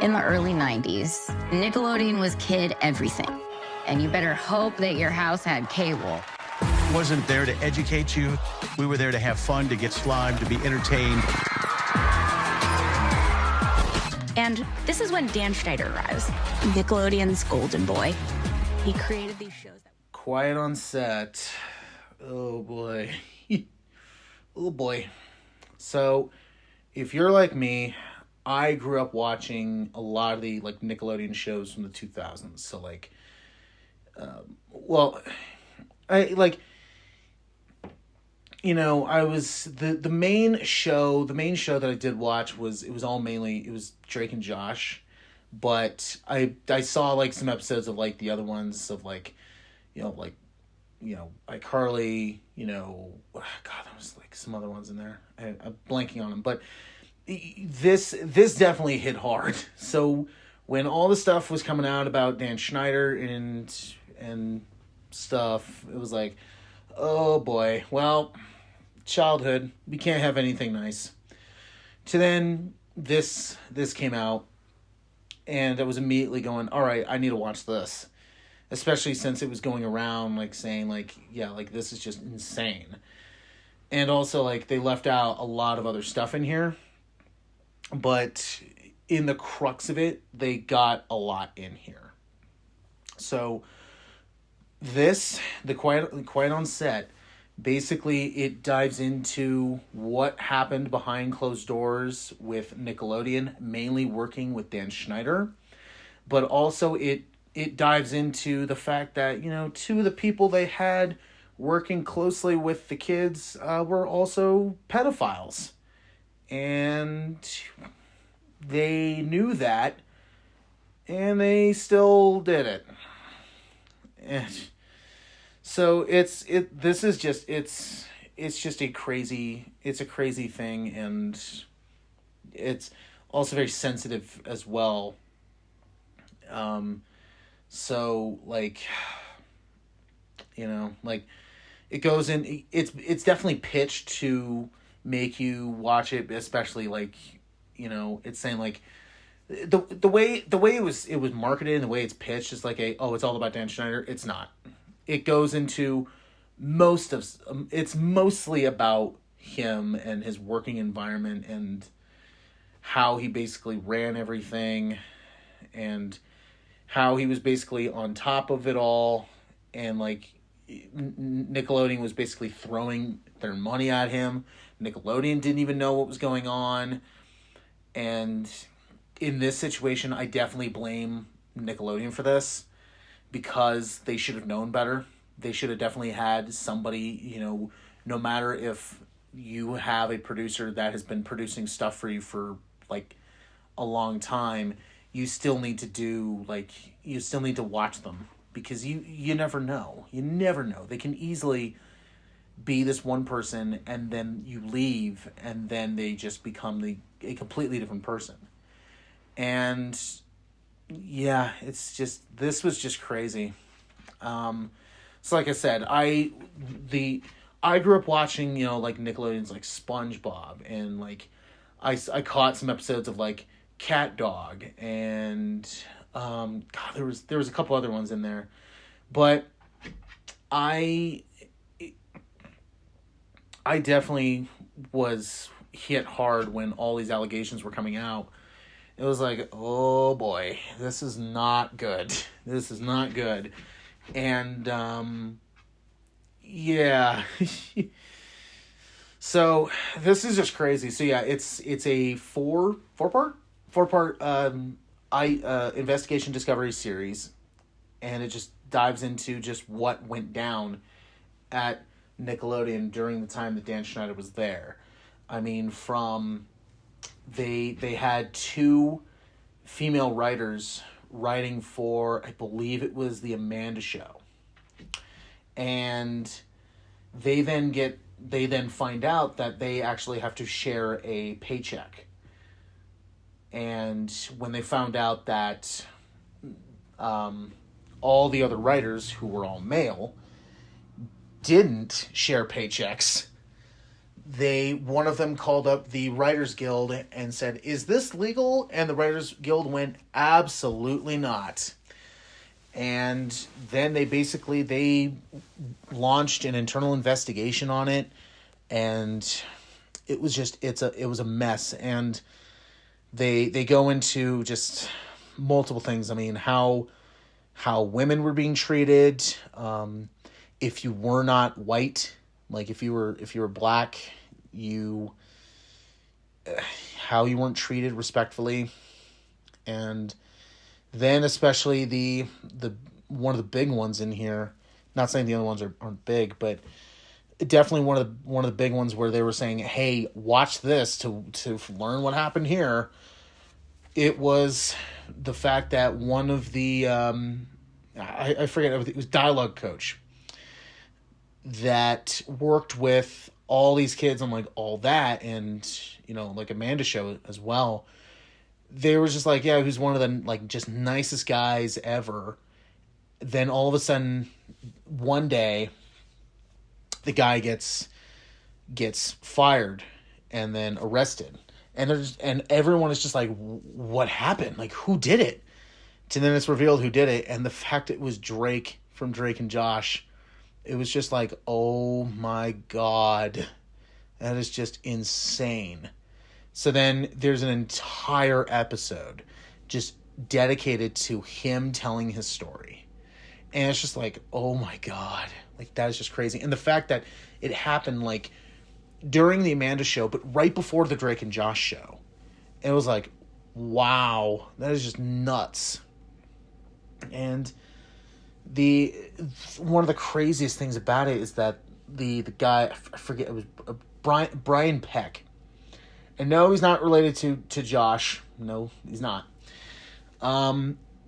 In the early 90s, Nickelodeon was kid everything. And you better hope that your house had cable. Wasn't there to educate you. We were there to have fun, to get slimed, to be entertained. And this is when Dan Schneider arrives, Nickelodeon's golden boy. He created these shows. Quiet on set. Oh, boy. Oh, boy. So, if you're like me, I grew up watching a lot of the, like, Nickelodeon shows from the 2000s. So, like, I was the main show that I did watch was Drake and Josh, but I saw like some episodes of like the other ones of like iCarly, God, there was like some other ones in there. I'm blanking on them, but this definitely hit hard. So when all the stuff was coming out about Dan Schneider and stuff, it was like, oh boy, well, childhood, we can't have anything nice. To then this came out, and I was immediately going, all right, I need to watch this, especially since it was going around like saying like, yeah, like this is just insane. And also like they left out a lot of other stuff in here, but in the crux of it, they got a lot in here. So this, the Quiet on Set, basically it dives into what happened behind closed doors with Nickelodeon, mainly working with Dan Schneider, but also it dives into the fact that, two of the people they had working closely with the kids were also pedophiles. And they knew that, and they still did it. And so it's just a crazy thing, and it's also very sensitive as well. So like, like it goes in, it's definitely pitched to make you watch it, especially like, it's saying like the way it was marketed and the way it's pitched is like it's all about Dan Schneider. It's not. It goes into it's mostly about him and his working environment and how he basically ran everything and how he was basically on top of it all, and like Nickelodeon was basically throwing their money at him. Nickelodeon didn't even know what was going on. And in this situation, I definitely blame Nickelodeon for this, because they should have known better. They should have definitely had somebody, no matter if you have a producer that has been producing stuff for you for like a long time, you still need to watch them, because you never know. You never know. They can easily be this one person, and then you leave, and then they just become a completely different person. And yeah, this was just crazy. So like I said, I grew up watching, like Nickelodeon's like SpongeBob, and like I caught some episodes of like Cat Dog, and God, there was a couple other ones in there, but I definitely was hit hard when all these allegations were coming out. It was like, oh boy, this is not good. This is not good. And yeah. So this is just crazy. So yeah, it's a four part investigation discovery series, and it just dives into just what went down at Nickelodeon during the time that Dan Schneider was there. I mean, from they had two female writers writing for, I believe it was the Amanda Show, and they then find out that they actually have to share a paycheck. And when they found out that all the other writers, who were all male, didn't share paychecks, one of them called up the Writers Guild and said, "Is this legal?" And the Writers Guild went, "Absolutely not." And then they launched an internal investigation on it, and it was a mess. And they go into just multiple things. I mean, how women were being treated, if you were not white, like if you were black, how you weren't treated respectfully. And then especially the one of the big ones in here, not saying the other ones aren't big, but definitely one of the big ones where they were saying, "Hey, watch this to learn what happened here." It was the fact that one of the I forget, it was dialogue coach that worked with all these kids on like all that, and like Amanda's show as well. They were just like, yeah, he was one of the like just nicest guys ever. Then all of a sudden, one day, the guy gets fired and then arrested, and everyone is just like, what happened? Like, who did it? And then it's revealed who did it, and the fact it was Drake from Drake and Josh, it was just like, oh my God, that is just insane. So then there's an entire episode just dedicated to him telling his story. And it's just like, oh my God, like that is just crazy. And the fact that it happened like during the Amanda show, but right before the Drake and Josh show. It was like, wow, that is just nuts. And one of the craziest things about it is that the guy, I forget, it was Brian Peck. And no, he's not related to Josh. No, he's not.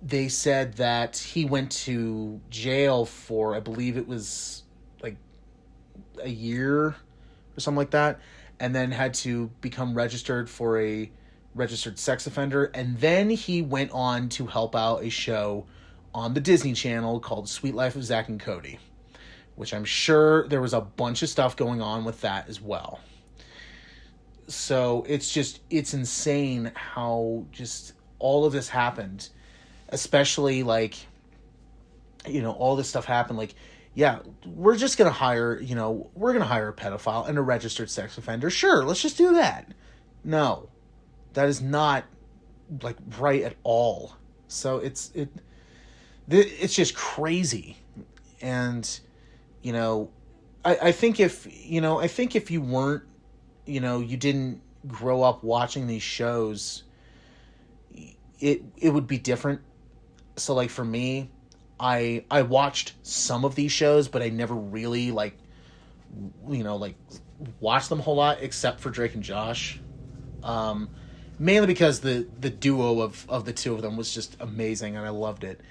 They said that he went to jail for, I believe it was like a year or something like that, and then had to become registered for a registered sex offender. And then he went on to help out a show on the Disney Channel called Sweet Life of Zack and Cody, which I'm sure there was a bunch of stuff going on with that as well. So it's insane how just all of this happened, especially like, all this stuff happened. Like, yeah, we're just going to hire, we're going to hire a pedophile and a registered sex offender. Sure, let's just do that. No, that is not like right at all. So it's just crazy. And, I think if you weren't, you didn't grow up watching these shows, it would be different. So like for me, I watched some of these shows, but I never really like watched them a whole lot except for Drake and Josh. Mainly because the duo of the two of them was just amazing and I loved it.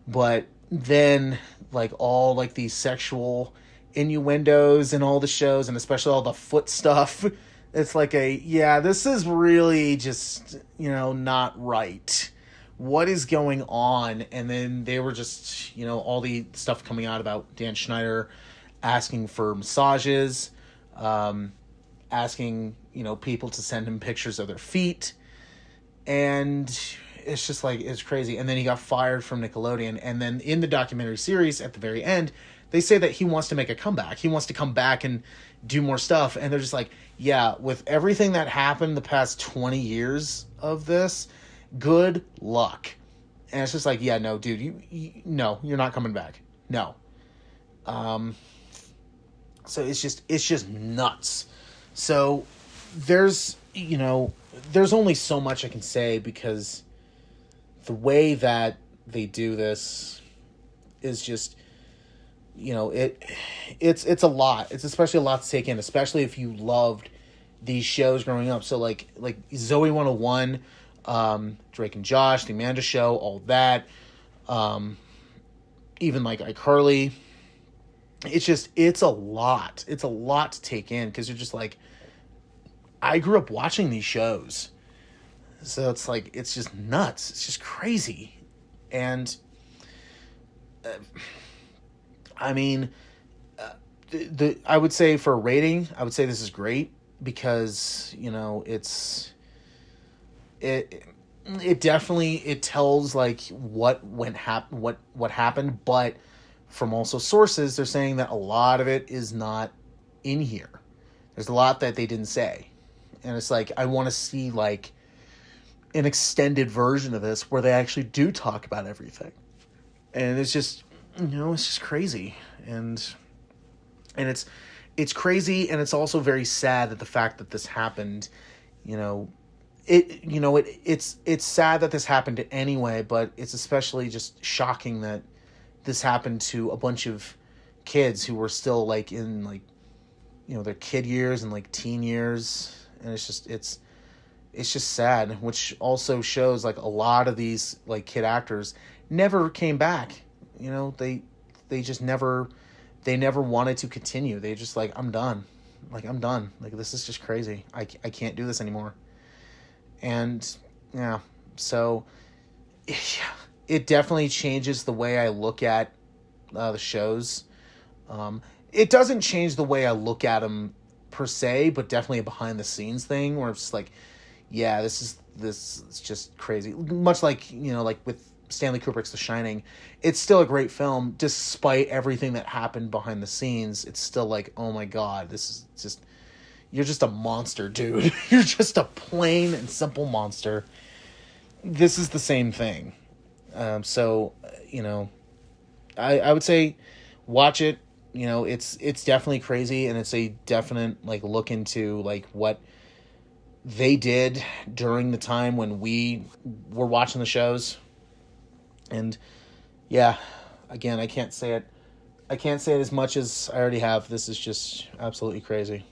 But then like all like these sexual innuendos in all the shows, and especially all the foot stuff, it's like this is really just, not right. What is going on? And then they were just, all the stuff coming out about Dan Schneider asking for massages, asking, people to send him pictures of their feet. And it's just like, it's crazy. And then he got fired from Nickelodeon. And then in the documentary series at the very end, they say that he wants to make a comeback. He wants to come back and do more stuff. And they're just like, yeah, with everything that happened the past 20 years of this, good luck. And it's just like, yeah, no, dude, no, you're not coming back. No. So it's just nuts. So there's only so much I can say, because the way that they do this is just, it's a lot. It's especially a lot to take in, especially if you loved these shows growing up. So like Zoe 101, Drake and Josh, the Amanda Show, all that. Even like iCarly. It's a lot. It's a lot to take in, because you're just like, I grew up watching these shows. So it's like, it's just nuts. It's just crazy. And, I would say for a rating, I would say this is great because, it definitely, it tells like what happened, but from also sources, they're saying that a lot of it is not in here. There's a lot that they didn't say. And it's like, I want to see like an extended version of this where they actually do talk about everything. And it's just, it's just crazy. And it's crazy, and it's also very sad that the fact that this happened, it's sad that this happened anyway, but it's especially just shocking that this happened to a bunch of kids who were still like in like, their kid years and like teen years. And it's just sad, which also shows like a lot of these like kid actors never came back. They just never wanted to continue. They just like, I'm done. Like, this is just crazy. I can't do this anymore. And yeah, so it definitely changes the way I look at the shows. It doesn't change the way I look at them per se, but definitely a behind the scenes thing where it's just like, yeah, this is just crazy. Much like, like with Stanley Kubrick's The Shining, it's still a great film despite everything that happened behind the scenes. It's still like, oh my God, this is just, you're just a monster, dude. You're just a plain and simple monster. This is the same thing. So, I would say watch it. It's definitely crazy, and it's a definite like look into like what they did during the time when we were watching the shows. And yeah, again, I can't say it as much as I already have. This is just absolutely crazy.